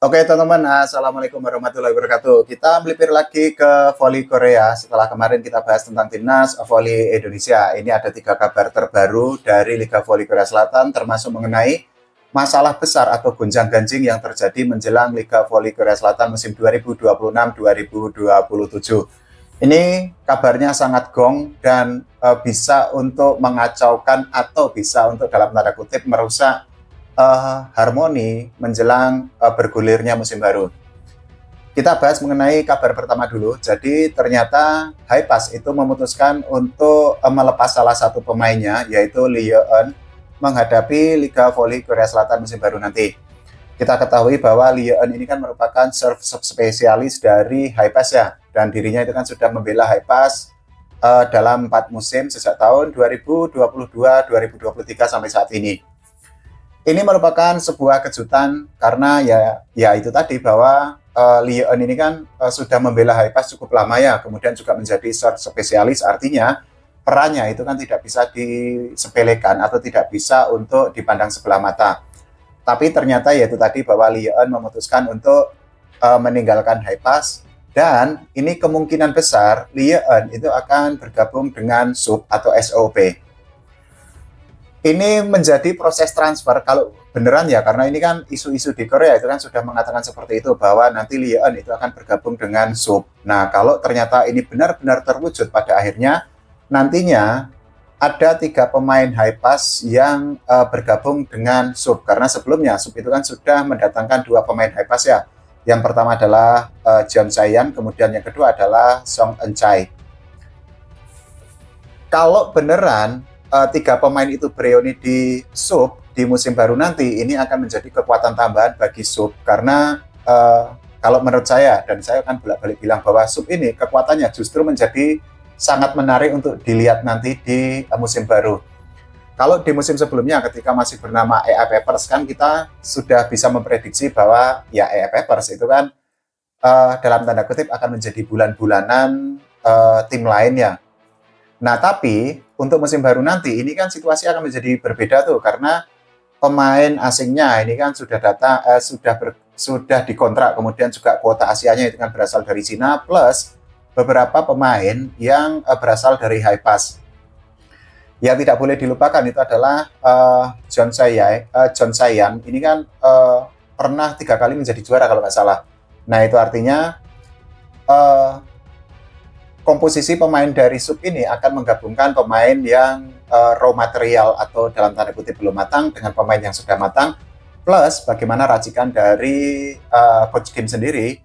Oke teman-teman, Assalamualaikum warahmatullahi wabarakatuh. Kita melipir lagi ke voli Korea setelah kemarin kita bahas tentang timnas voli Indonesia. Ini ada 3 kabar terbaru dari Liga Voli Korea Selatan, termasuk mengenai masalah besar atau gonjang-ganjing yang terjadi menjelang Liga Voli Korea Selatan musim 2026-2027. Ini kabarnya sangat gong dan bisa untuk mengacaukan atau bisa untuk dalam tanda kutip merusak harmoni menjelang bergulirnya musim baru. Kita bahas mengenai kabar pertama dulu. Jadi ternyata Haipas itu memutuskan untuk melepas salah satu pemainnya, yaitu Lee Yeon, menghadapi Liga Voli Korea Selatan musim baru nanti. Kita ketahui bahwa Lee Yeon ini kan merupakan serve spesialis dari Haipas ya, dan dirinya itu kan sudah membela Haipas dalam 4 musim sejak tahun 2022-2023 sampai saat ini. Ini merupakan sebuah kejutan karena ya itu tadi bahwa Lee Yeon ini kan sudah membela Haipas cukup lama ya, kemudian juga menjadi serve spesialis, artinya perannya itu kan tidak bisa disepelekan atau tidak bisa untuk dipandang sebelah mata. Tapi ternyata ya itu tadi bahwa Lee Yeon memutuskan untuk meninggalkan Haipas, dan ini kemungkinan besar Lee Yeon itu akan bergabung dengan SUB atau SOP. Ini menjadi proses transfer kalau beneran ya, karena ini kan isu-isu di Korea itu kan sudah mengatakan seperti itu, bahwa nanti Lee Yeon itu akan bergabung dengan SUB. Nah, kalau ternyata ini benar-benar terwujud pada akhirnya, nantinya ada 3 pemain Haipas yang bergabung dengan SUB, karena sebelumnya SUB itu kan sudah mendatangkan 2 pemain Haipas ya. Yang pertama adalah Jeon Chae-yan, kemudian yang kedua adalah Song Eun-chae. Kalau beneran 3 pemain itu bereuni di SUB di musim baru nanti, ini akan menjadi kekuatan tambahan bagi SUB, karena kalau menurut saya, dan saya akan bolak-balik bilang bahwa SUB ini kekuatannya justru menjadi sangat menarik untuk dilihat nanti di musim baru. Kalau di musim sebelumnya ketika masih bernama EA Papers kan kita sudah bisa memprediksi bahwa ya EA Papers itu kan dalam tanda kutip akan menjadi bulan-bulanan tim lainnya. Nah, tapi untuk musim baru nanti ini kan situasi akan menjadi berbeda tuh, karena pemain asingnya ini kan sudah dikontrak, kemudian juga kuota Asianya itu kan berasal dari Cina, plus beberapa pemain yang berasal dari Haipas. Yang tidak boleh dilupakan itu adalah Jeon Chae-yan. Ini kan pernah 3 kali menjadi juara kalau nggak salah. Nah, itu artinya komposisi pemain dari SUB ini akan menggabungkan pemain yang raw material atau dalam tanda kutip belum matang dengan pemain yang sudah matang, plus bagaimana racikan dari Coach Kim sendiri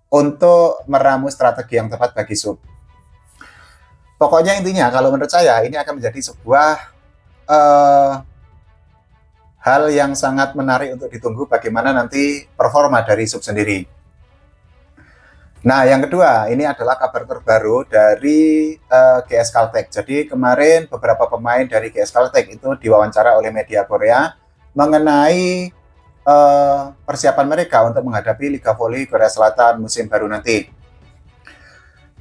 untuk meramu strategi yang tepat bagi SUB. Pokoknya intinya kalau menurut saya ini akan menjadi sebuah hal yang sangat menarik untuk ditunggu, bagaimana nanti performa dari SUB sendiri. Nah, yang kedua, ini adalah kabar terbaru dari GS Caltech. Jadi kemarin beberapa pemain dari GS Caltech itu diwawancara oleh media Korea mengenai persiapan mereka untuk menghadapi Liga Voli Korea Selatan musim baru nanti.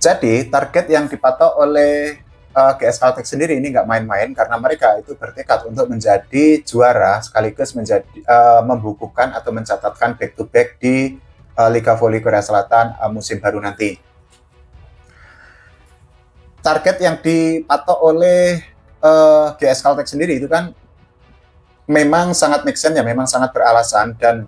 Jadi target yang dipatok oleh GS Caltech sendiri ini nggak main-main, karena mereka itu bertekad untuk menjadi juara sekaligus menjadi membukukan atau mencatatkan back-to-back di Liga Voli Korea Selatan musim baru nanti. Target yang dipatok oleh GS Caltech sendiri itu kan memang sangat make sense ya, memang sangat beralasan, dan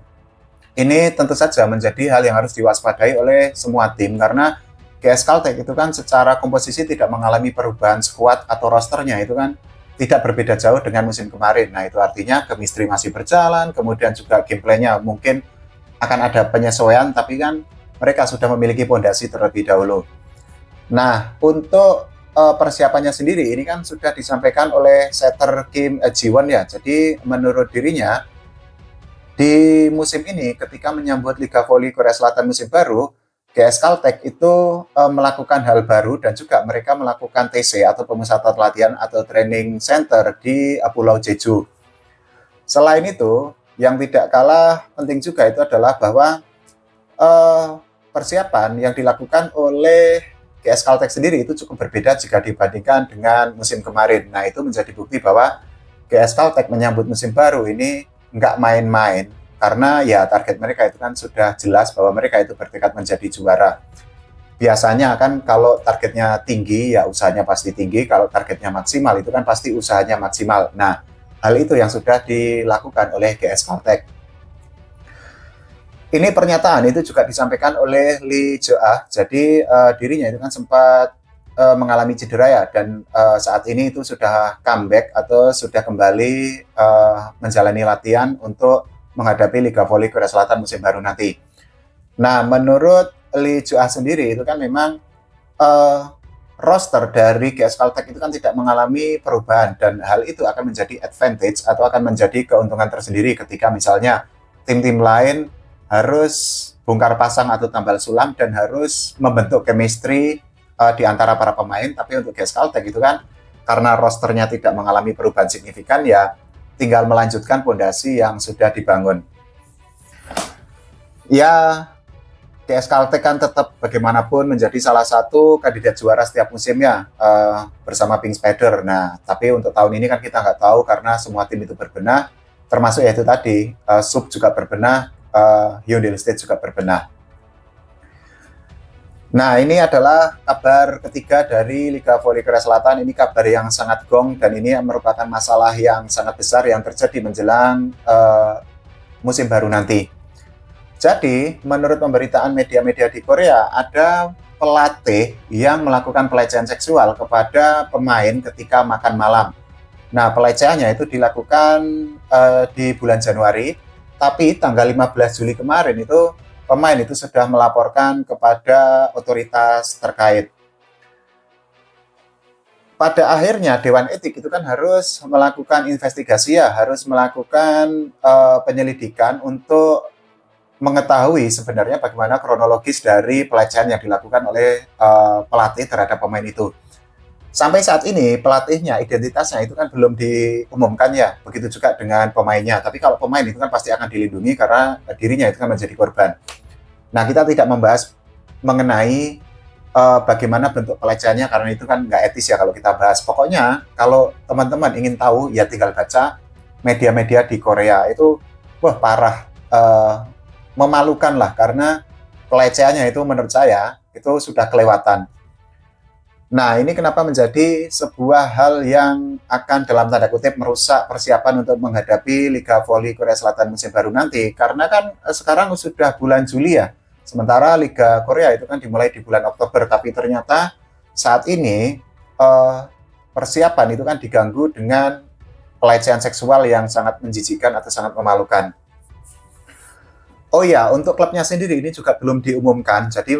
ini tentu saja menjadi hal yang harus diwaspadai oleh semua tim, karena GS Caltech itu kan secara komposisi tidak mengalami perubahan squad atau rosternya, itu kan tidak berbeda jauh dengan musim kemarin. Nah, itu artinya chemistry masih berjalan, kemudian juga gameplaynya mungkin akan ada penyesuaian, tapi kan mereka sudah memiliki fondasi terlebih dahulu. Nah, untuk persiapannya sendiri ini kan sudah disampaikan oleh setter Kim Ji-won ya. Jadi menurut dirinya di musim ini ketika menyambut Liga Voli Korea Selatan musim baru, GS Caltech itu melakukan hal baru, dan juga mereka melakukan TC atau pemusatan latihan atau training center di Pulau Jeju. Selain itu, yang tidak kalah penting juga itu adalah bahwa persiapan yang dilakukan oleh GS Caltech sendiri itu cukup berbeda jika dibandingkan dengan musim kemarin. Nah, itu menjadi bukti bahwa GS Caltech menyambut musim baru ini nggak main-main. karena ya target mereka itu kan sudah jelas bahwa mereka itu bertekad menjadi juara. Biasanya kan kalau targetnya tinggi ya usahanya pasti tinggi, kalau targetnya maksimal itu kan pasti usahanya maksimal. Nah, hal itu yang sudah dilakukan oleh GS Caltech. Ini pernyataan itu juga disampaikan oleh Lee Jae-ah. Jadi dirinya itu kan sempat mengalami cedera ya, dan saat ini itu sudah comeback atau sudah kembali menjalani latihan untuk menghadapi Liga Voli Korea Selatan musim baru nanti. Nah, menurut Lee Jae-ah sendiri itu kan memang roster dari GS Caltech itu kan tidak mengalami perubahan, dan hal itu akan menjadi advantage atau akan menjadi keuntungan tersendiri ketika misalnya tim-tim lain harus bongkar pasang atau tambal sulam dan harus membentuk chemistry di antara para pemain. Tapi untuk GS Caltech itu kan karena rosternya tidak mengalami perubahan signifikan, ya tinggal melanjutkan fondasi yang sudah dibangun. Ya, GS Caltech kan tetap bagaimanapun menjadi salah satu kandidat juara setiap musimnya bersama Pink Spider. Nah, tapi untuk tahun ini kan kita nggak tahu karena semua tim itu berbenah, termasuk yaitu tadi Sub juga berbenah, Hyundai State juga berbenah. Nah, ini adalah kabar ketiga dari Liga Voli Korea Selatan. Ini kabar yang sangat gong dan ini merupakan masalah yang sangat besar yang terjadi menjelang musim baru nanti. Jadi, menurut pemberitaan media-media di Korea, ada pelatih yang melakukan pelecehan seksual kepada pemain ketika makan malam. Nah, pelecehannya itu dilakukan di bulan Januari, tapi tanggal 15 Juli kemarin itu pemain itu sudah melaporkan kepada otoritas terkait. Pada akhirnya Dewan Etik itu kan harus melakukan investigasi ya, harus melakukan penyelidikan untuk mengetahui sebenarnya bagaimana kronologis dari pelecehan yang dilakukan oleh pelatih terhadap pemain itu. Sampai saat ini pelatihnya, identitasnya itu kan belum diumumkan ya, begitu juga dengan pemainnya. Tapi kalau pemain itu kan pasti akan dilindungi karena dirinya itu kan menjadi korban. Nah, kita tidak membahas mengenai bagaimana bentuk pelecehannya karena itu kan nggak etis ya kalau kita bahas. Pokoknya kalau teman-teman ingin tahu ya tinggal baca media-media di Korea itu, wah parah, memalukan lah karena pelecehannya itu menurut saya itu sudah kelewatan. Nah, ini kenapa menjadi sebuah hal yang akan dalam tanda kutip merusak persiapan untuk menghadapi Liga Voli Korea Selatan musim baru nanti. Karena kan sekarang sudah bulan Juli ya, sementara Liga Korea itu kan dimulai di bulan Oktober, tapi ternyata saat ini persiapan itu kan diganggu dengan pelecehan seksual yang sangat menjijikan atau sangat memalukan. Oh ya, untuk klubnya sendiri ini juga belum diumumkan, jadi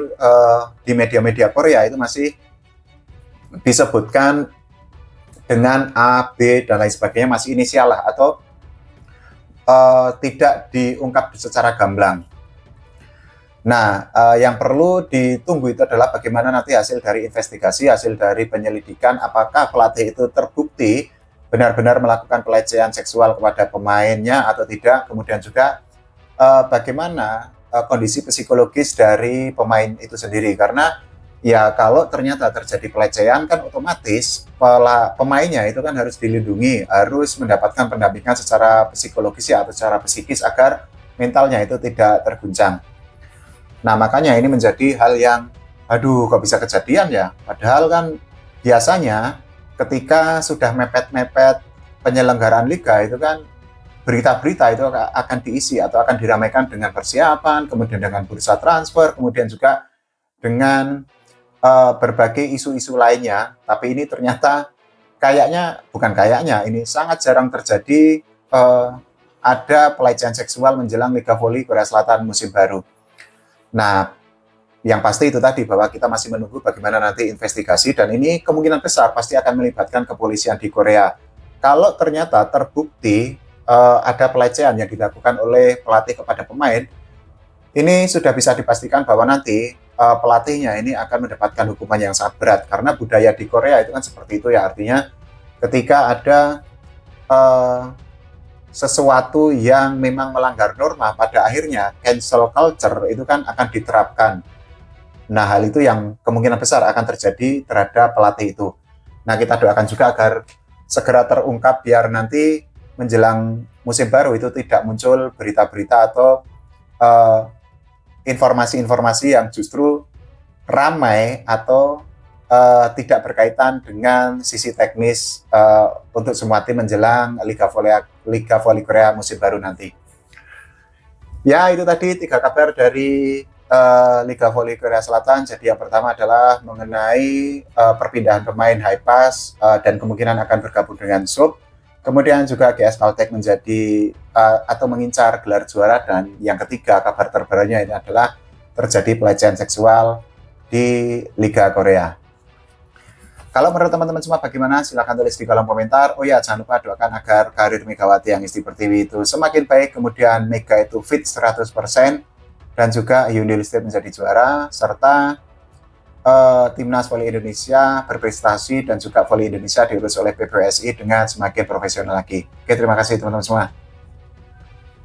di media-media Korea itu masih disebutkan dengan A, B, dan lain sebagainya, masih inisial lah, atau tidak diungkap secara gamblang. Nah, yang perlu ditunggu itu adalah bagaimana nanti hasil dari investigasi, hasil dari penyelidikan, apakah pelatih itu terbukti benar-benar melakukan pelecehan seksual kepada pemainnya atau tidak, kemudian juga bagaimana kondisi psikologis dari pemain itu sendiri, karena ya kalau ternyata terjadi pelecehan kan otomatis pemainnya itu kan harus dilindungi, harus mendapatkan pendampingan secara psikologis ya, atau secara psikis agar mentalnya itu tidak terguncang. Nah, makanya ini menjadi hal yang aduh kok bisa kejadian ya, padahal kan biasanya ketika sudah mepet-mepet penyelenggaraan liga itu kan berita-berita itu akan diisi atau akan diramaikan dengan persiapan, kemudian dengan bursa transfer, kemudian juga dengan berbagai isu-isu lainnya. Tapi ini ternyata ini sangat jarang terjadi ada pelecehan seksual menjelang Liga Voli Korea Selatan musim baru. Nah, yang pasti itu tadi bahwa kita masih menunggu bagaimana nanti investigasi, dan ini kemungkinan besar pasti akan melibatkan kepolisian di Korea. Kalau ternyata terbukti ada pelecehan yang dilakukan oleh pelatih kepada pemain, ini sudah bisa dipastikan bahwa nanti pelatihnya ini akan mendapatkan hukuman yang sangat berat, karena budaya di Korea itu kan seperti itu ya, artinya ketika ada sesuatu yang memang melanggar norma, pada akhirnya cancel culture itu kan akan diterapkan. Nah, hal itu yang kemungkinan besar akan terjadi terhadap pelatih itu. Nah, kita doakan juga agar segera terungkap biar nanti menjelang musim baru itu tidak muncul berita-berita atau informasi-informasi yang justru ramai atau tidak berkaitan dengan sisi teknis untuk semua tim menjelang Liga Voli Korea musim baru nanti. Ya, itu tadi 3 kabar dari Liga Voli Korea Selatan. Jadi yang pertama adalah mengenai perpindahan pemain Haipas dan kemungkinan akan bergabung dengan SUB. Kemudian juga GS Caltech menjadi atau mengincar gelar juara, dan yang ketiga kabar terbarunya ini adalah terjadi pelecehan seksual di Liga Korea. Kalau menurut teman-teman semua bagaimana? Silahkan tulis di kolom komentar. Oh ya, jangan lupa doakan agar karir Megawati Angisti Pertiwi itu semakin baik, kemudian Mega itu fit 100%, dan juga Hyundai Listrik menjadi juara, serta Timnas Voli Indonesia berprestasi dan juga Voli Indonesia diurus oleh PBSI dengan semakin profesional lagi. Oke, terima kasih teman-teman semua.